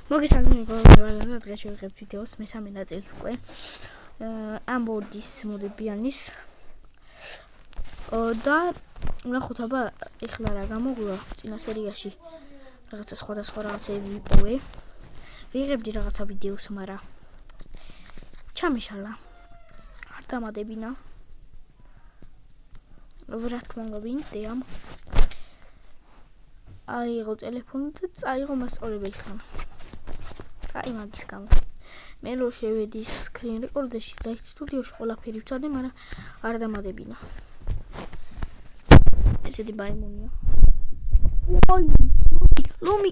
მოგესალმებით, დღეს შევიღებთ ვიდეოს მესამე ნაწილს უკვე. ამბოდის მოდებიანის და ნახოთ აბა ეხლა რა გამოგვივა წინა სერიაში რაღაცა სხვადასხვა რაღაცები ვიპოვე. ვიღებდი რაღაცა ვიდეოს, მაგრამ ჩამეშალა. არ დამადებინა. რა თქმა უნდა, ვინდე ამ აიღო ტელეფონი და წაიღო მასწავლებელი ხან. აი მაგის გამო. მე რო შევედი screen recorder-ში და სტუდიოში ყველაფერი ვცადე, მაგრამ არ დამადებინა. ესეთი ბაიმუნია. ვაი, ლომი.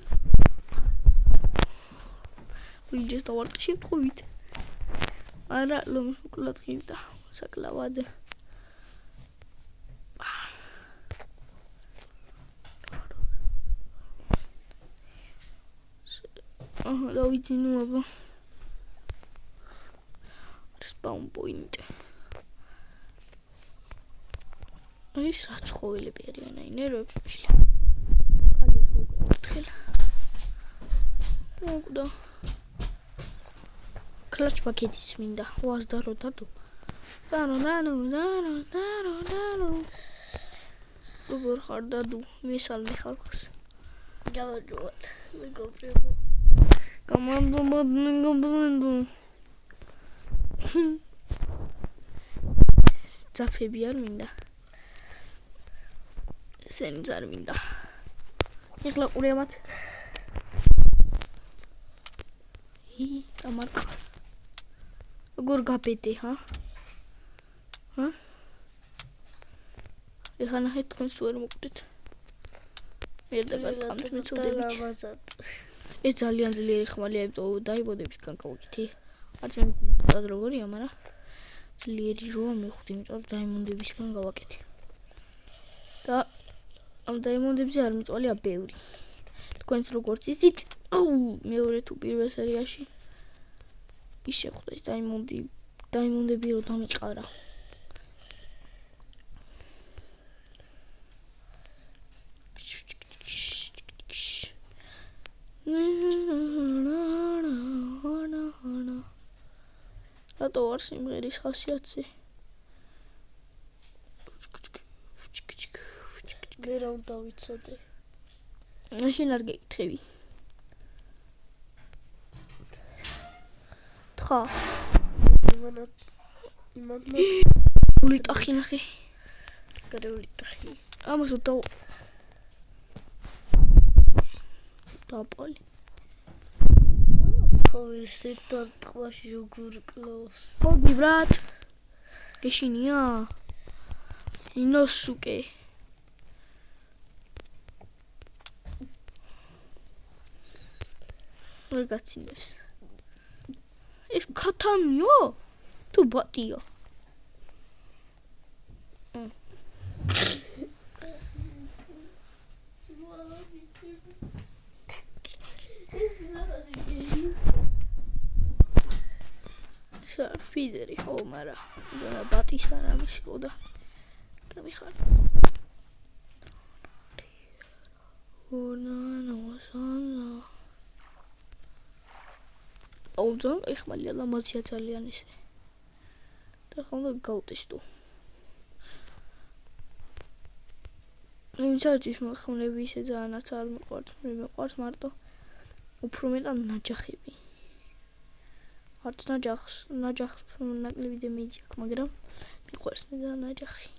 ვიჯეს დავარტყი შემთხვევით. არა, ლომი უკულად ღივდა. საკლავად. დავიძი ნუ აბა spawn point ის რა ცხოველები არიან აი ნერვებში კალიას მოკრთხელ მოკდა კლაჩ პაკეტის მინდა ვას დარო დადო როგორ ხარ დადო მესალმე ხალხს გავაჯოთ მეგობრებო გამანდო ძაფები არ მინდა სენიც არ მინდა ეხლა ყურებათ დამარკა როგორ გაბედე ეხლა ნახეთ თქვენს ვერ მოკვდით ვერ დაგატყამთ მეცოდებით ეს ძალიან ძლიერი ხმალია, იმიტომ დაიბოდებისგან გავაკეთე. არც მე მგონი როგორია, მაგრამ ძლიერი როა მივხვდი, იმიტომ დაიმონდებისგან გავაკეთე. და ამ დაიმონდებზე არ მიწვალია ბევრი. თქვენც როგორც იცით, მეორე თუ პირველ სერიაში ის შეხვდა ის დაიმონდები რო დამიყარა. რატო არ სიმღერის ხასიათზე? მე რა უნდა ვიცოდე? მაშინ არ გეკითხები. თხა. იმანაც ულიტახი ნახე. გარეული ტახი. ამას უტო დაპალი. ვერსეთ დარტყმაში როგორ კლავს. მოდი ბრატ. გეშინია? ინოსუკე. ვერ გაცინებს. ეს ქათამიო? თუ ბატია? ფიდერი ხო, მაგრამ და ბატის არ ამის ყოდა. გამიხარ. აუძან ეხმალია ლამაზია ძალიან ისე. და ხომ გავტესტო. იმცარდის მოხმლები ისე ძალიანაც არ მიყვარს, მე მიყვარს მარტო უფრო მეტად ნაჯახები. არც ნაჯახს ნაკლები დემეიჯი აქვს, მაგრამ მიყვარს მე და ნაჯახი.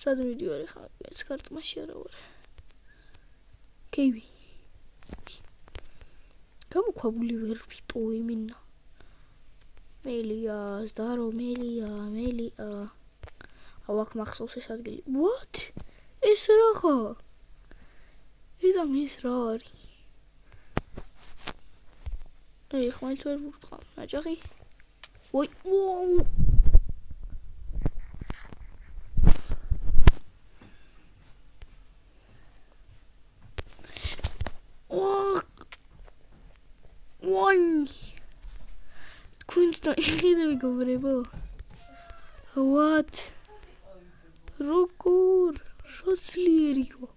სად მიდივარ ხა ეს კარტმაში არა ვარ. კივი. გამოქვაბული ვერ ვიპოვე მინა. მელია, ზდარო მელია. ავაკ მახსოვს ეს ადგილი. What? ეს რა? ეს ამის რა არის? აი ხმალთ ვერ ვურტყავ. ნაჯახი. ვой, ვოუ. ვაი. თქვენს და იყიდე მეგობრებო. What? როგორ როცლიერიო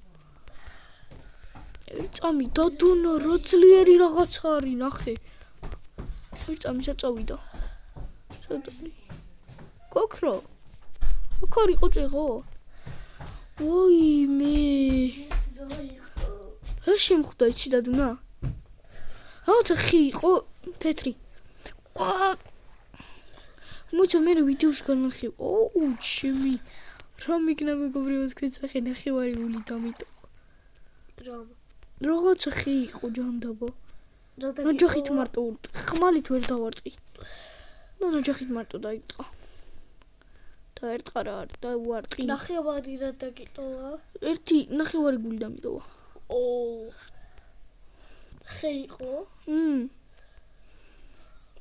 ერთამი დადუნა როცლიერი რაღაცა არის ნახე ერთამისა წავიდა სადარი გოქრო აქ არის ყოწეღო ვაიმე რა შემხვდა იცი დადუნა რაღაცა ხი იყო თეთრი მოიცა მე ვიდეოში განახი ოუ ჩემი რა მიგნა მეგობრებო თქვენ სახე ნახევარი ული დამიტო რაღაცა ხი იყო ჯანდაბა ნაჯახით მარტო ხმალით ვერ დავარტყი და ნაჯახით მარტო დაიწყა და ერთყა რა არის და უარტყი ნახევარი რა დაგიტოვა ერთი ნახევარი გული დამიტოვა ოუ ხე იყო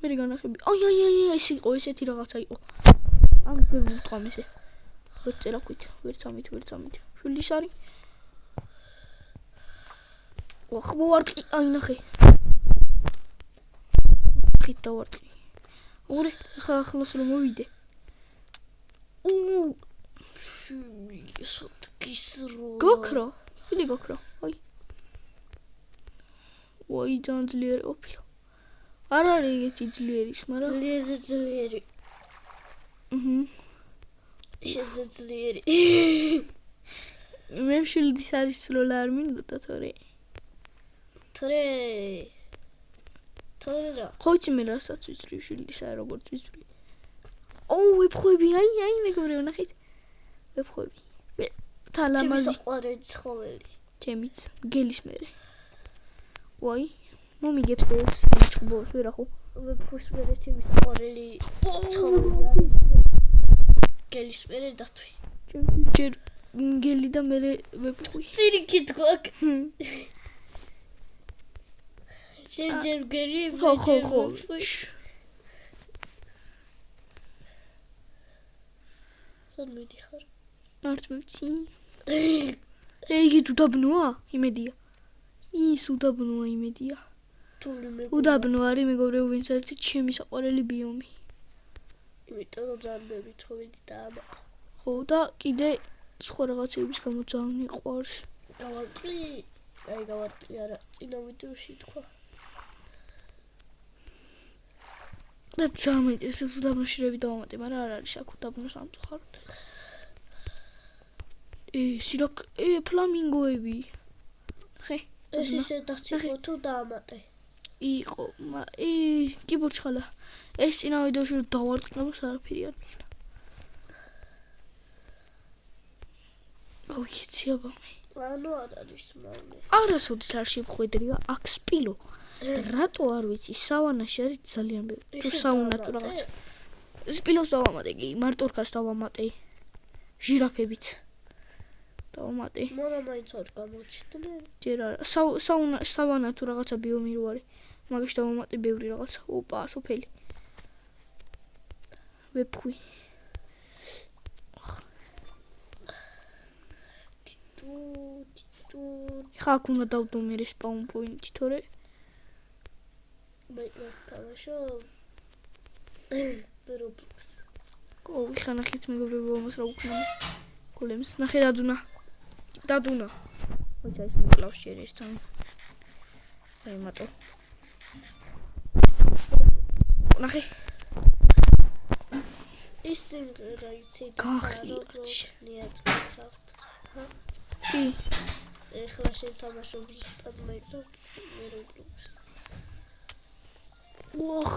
მე განახები აი ეს იყო ესეთი რაღაცა იყო ამ ვერ მოვტყამ ესე ვერ წერაქვით ვერ წამით შვილის არის ვახ მოვარტყი აი ნახე ხით დავარტყი ორი ხა ახლოს რომ მოვიდე გისრო გოქრო ვიდი გოქრო აი ვაი ძალიან ძლიერი ოფიო არ არის ეგეთი ძლიერის მაგრამ ძლიერი შეძლიერი მე შვილის არის სროლა არ მინდოდა თორე რა ხოიცი მე რასაც ვიცრი შვილის არ როგორც ვიცრი ოუ ვეფხვები აი მეგობრებო ნახეთ ვეფხვები მე თალამაზი საყვარელი ცხოველი ჩემიც გელის მერე ვაი მომიგებს ეს ჩუბოს ვერახო ვეფხვის მერე ჩემი საყვარელი ცხოველი არის გელის მერე დათვი ჩემთვის ჯერ გელი და მერე ვეფხვი პირიქით გვაქვს ჯერ გერი ხო სად მიდიხარ არ მივცი იგი უდაბნოა იმედია ის უდაბნოა იმედია უდაბნო არის მეგობრებო ვინც არის ჩემი საყვარელი ბიომი იმიტომ რომ ძალიან ბევრი ცხოველი დაამატა ხო და კიდე სხვა რაღაცების გამო ძალიან მიყვარს გავარტყი არა წინა ვიდეოში თქვა და ძალიან მეინტერესებს უდაბნოში რები დავამატე მაგრამ არ არის აქ უდაბნო სამწუხაროდ ფლამინგოები ხე ეს ისე დაციკო თუ დაამატე იყო კი ბურჩხალა ეს წინა ვიდეოში რომ დავარტყნებს არაფერი არ მიქნა გოგიცი აბამე ანუ არ არის მავნე არასოდეს არ შემხვედრია აქ სპილო რატო არ ვიცი სავანაში არის ძალიან ბევრი თუ საუნა თუ რაღაც სპილოს დავამატე კი მარტორქას დავამატე ჟირაფებიც დავამატე მაგრამ მაინც არ გამოჩნდნენ ჯერ არა სავანა თუ რაღაცა ბიომი რო არის მაგაში დავამატე ბევრი რაღაცა ოპა სოფელი ვეფხვი ხა აქ უნდა დავდო მე სპაუნ პოინტი თორე მე გასკავაშო რობლოქს ხა ნახეთ მეგობრებო ამას რა უქნა გოლემს ნახე დადუნა ოცა ის მოკლავს შენ ეს თან აი მატო ნახე ის სიმღერა იცი გახლიათ კი ეხლა შეთამაშობ ზუსტად მე რობლოქს ოხ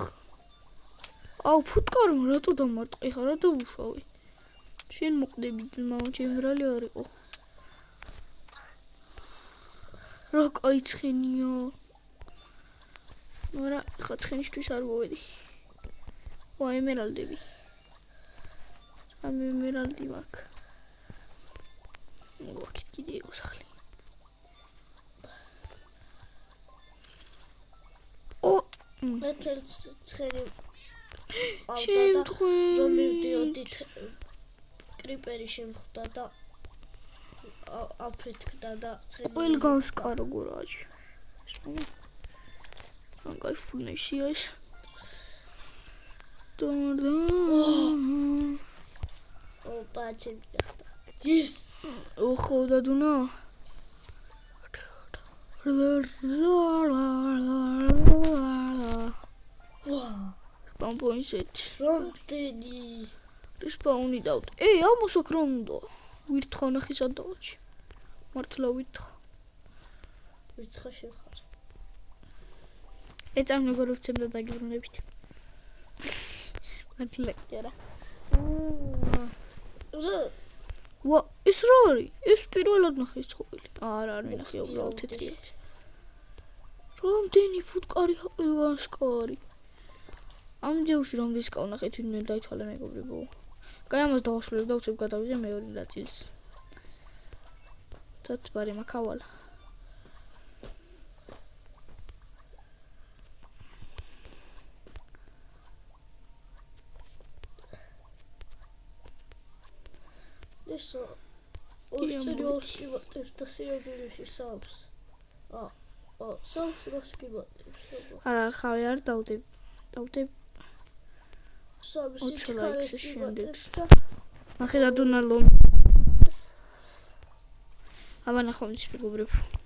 აუ ფუტკარმა რატო დამარტყი ხარ რა დაუშავე შენ მოყდები ძმაო ჩემრალი არ იყო რა კაი ცხენია მაგრამ ხა ცხენისთვის არ მოვედი ვა ემერალდები ამ ემერალდი მაქვს მოგაკეთ კიდე იყო სახლი მე ცხენი შემთხვევით რომ მივდიოდით კრიპერი შემხვდა და აფეთქდა და ცხენი ყველგანს კარგო რაჯი ან кайფუნეშია ეს ოპა ჩემი გახდა Yes. ოხო დადუნა პამპოინსეთ რამდენი? რესპაუნი დავთ ამას აქ რა უნდა ვირთხა ნახე სადავოჩი მართლა ვირთხა ვირთხა შეხარ ეწამნებორებცემ და დაგიბრუნებით მართლა კერა ვა ის რა არის ეს პირველად ნახე ეს ცხოველი არა არ მინახე უბრალოდ თეთრია რამდენი ფუტკარი ჰაპილვანსკარი ამ ჯერში რამდენი სკავნახე თვითონ დაიცვალა მეგობრებო კაი ამას დავასრულებ და უცებ გადავიღე მეორე ნაწილს ცოტ ბარი მაქავალ ესო ოჩერიოსკი ვატებს და სიოდილში სავს სავს როსკი ვატებს არა ხავი არ დავდებ სავს ლაიქს იქ შემდეგ და ნახე რა დონალო აბა ნახავთ მეგობრებო